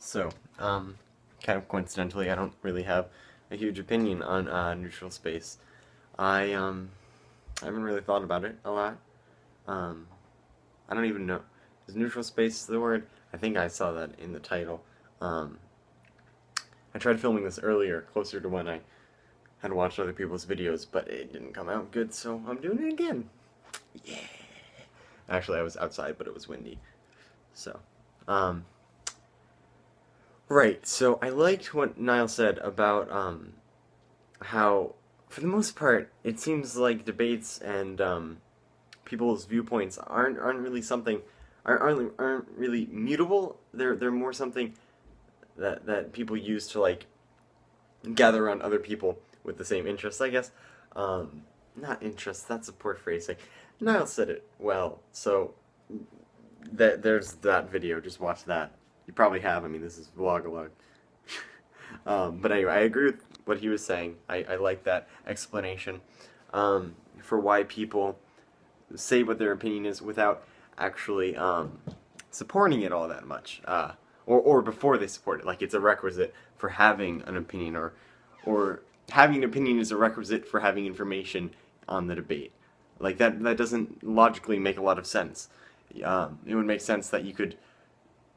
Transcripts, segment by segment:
So, kind of coincidentally, I don't really have a huge opinion on neutral space. I haven't really thought about it a lot. Um, I don't even know. Is neutral space the word? I think I saw that in the title. Um, I tried filming this earlier, closer to when I had watched other people's videos, but it didn't come out good, so I'm doing it again. Yeah. Actually, I was outside, but it was windy. So, um, right. So I liked what Niall said about how, for the most part, it seems like debates and people's viewpoints aren't really something aren't really mutable. They're more something that people use to like gather around other people with the same interests, I guess. Not interests. That's a poor phrasing. Niall said it well. So there's that video. Just watch that. You probably have. I mean, this is Vlogalogue. But anyway, I agree with what he was saying. I like that explanation for why people say what their opinion is without actually supporting it all that much. Or before they support it. Like it's a requisite for having an opinion, or having an opinion is a requisite for having information on the debate. Like that doesn't logically make a lot of sense. It would make sense that you could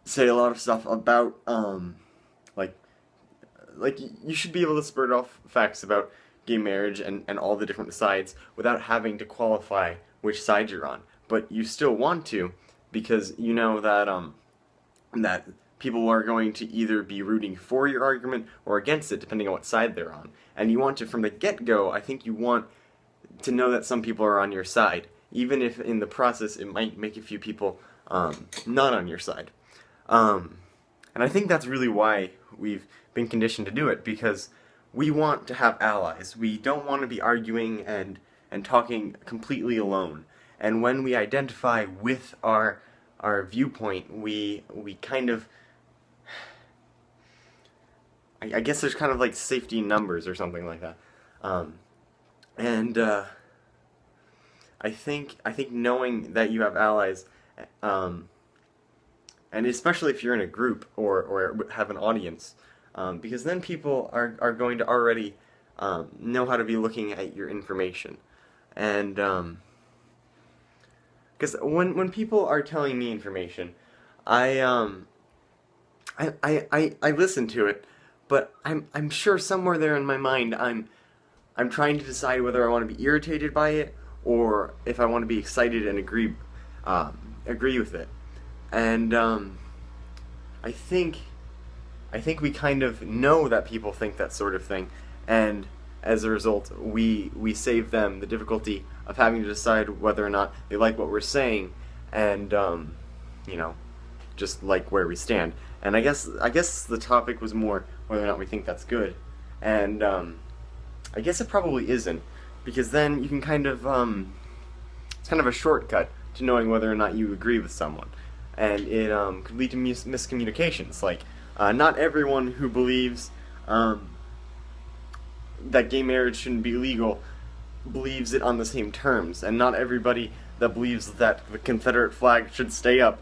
say a lot of stuff about like you should be able to spurt off facts about gay marriage and all the different sides without having to qualify which side you're on. But you still want to, because you know that people are going to either be rooting for your argument or against it, depending on what side they're on. And you want to, from the get-go, I think you want to know that some people are on your side, even if in the process it might make a few people not on your side. And I think that's really why we've been conditioned to do it, because we want to have allies. We don't want to be arguing and talking completely alone. And when we identify with our viewpoint, we kind of, I guess there's kind of like safety in numbers or something like that. I think knowing that you have allies, and especially if you're in a group or have an audience, because then people are going to already know how to be looking at your information. And because when people are telling me information, I listen to it, but I'm sure somewhere there in my mind I'm trying to decide whether I want to be irritated by it or if I want to be excited and agree with it. And I think we kind of know that people think that sort of thing, and as a result, we save them the difficulty of having to decide whether or not they like what we're saying, and you know, just like where we stand. And I guess the topic was more whether or not we think that's good, and I guess it probably isn't, because then you can kind of it's kind of a shortcut to knowing whether or not you agree with someone, and it could lead to miscommunications. Like not everyone who believes that gay marriage shouldn't be legal believes it on the same terms, and not everybody that believes that the Confederate flag should stay up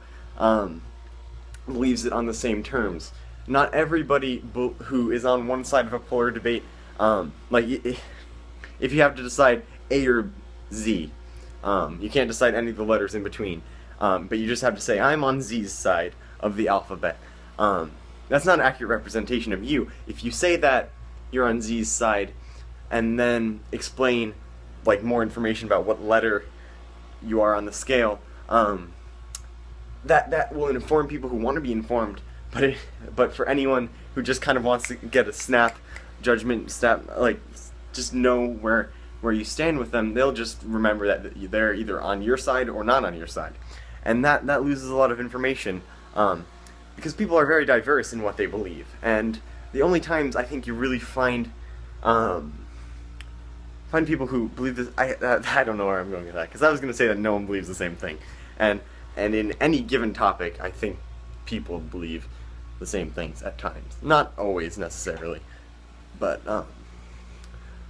believes it on the same terms. Not everybody who is on one side of a polar debate, like if you have to decide A or Z, you can't decide any of the letters in between, but you just have to say, I'm on Z's side of the alphabet. That's not an accurate representation of you. If you say that you're on Z's side, and then explain like more information about what letter you are on the scale, that will inform people who want to be informed. But for anyone who just kind of wants to get a snap judgment, like just know where you stand with them, they'll just remember that they're either on your side or not on your side, and that loses a lot of information, because people are very diverse in what they believe, and the only times I think you really find people who believe this, I don't know where I'm going with that, because I was going to say that no one believes the same thing, and in any given topic, I think people believe the same things at times. Not always necessarily, but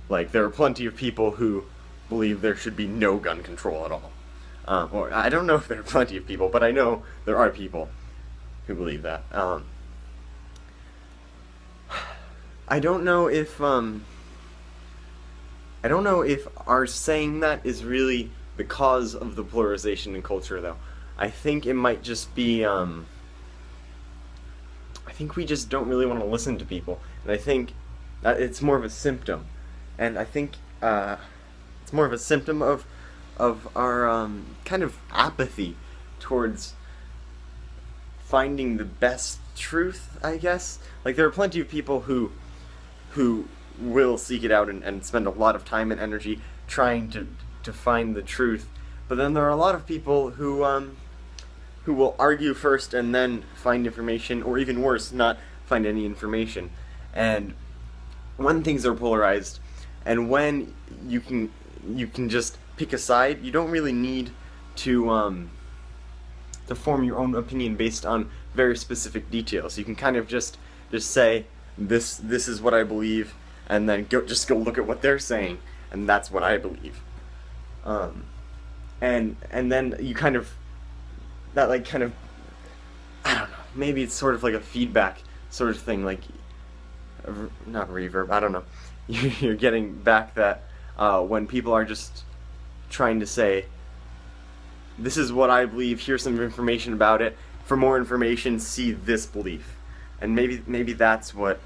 like there are plenty of people who believe there should be no gun control at all. Or I don't know if there are plenty of people, but I know there are people who believe that. I don't know if I don't know if our saying that is really the cause of the polarization in culture, though. I think it might just be I think we just don't really want to listen to people, and I think that it's more of a symptom, and I think it's more of a symptom of our kind of apathy towards finding the best truth, I guess. Like, there are plenty of people who will seek it out and spend a lot of time and energy trying to find the truth, but then there are a lot of people who will argue first and then find information, or even worse, not find any information. And when things are polarized, and when you can just pick a side, you don't really need to form your own opinion based on very specific details. You can kind of just say this is what I believe, and then just go look at what they're saying, and that's what I believe. And then you kind of that like kind of I don't know, maybe it's sort of like a feedback sort of thing, like not reverb, I don't know. You're getting back that when people are just trying to say, this is what I believe, here's some information about it, for more information see this belief. And maybe that's what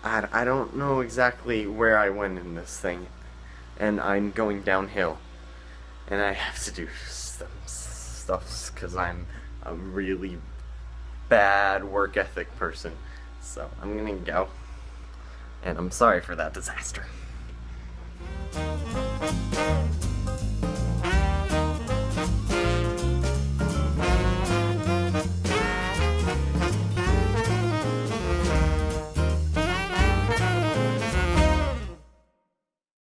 I don't know exactly where I went in this thing, and I'm going downhill, and I have to do some stuff because I'm a really bad work ethic person. So I'm gonna go, and I'm sorry for that disaster.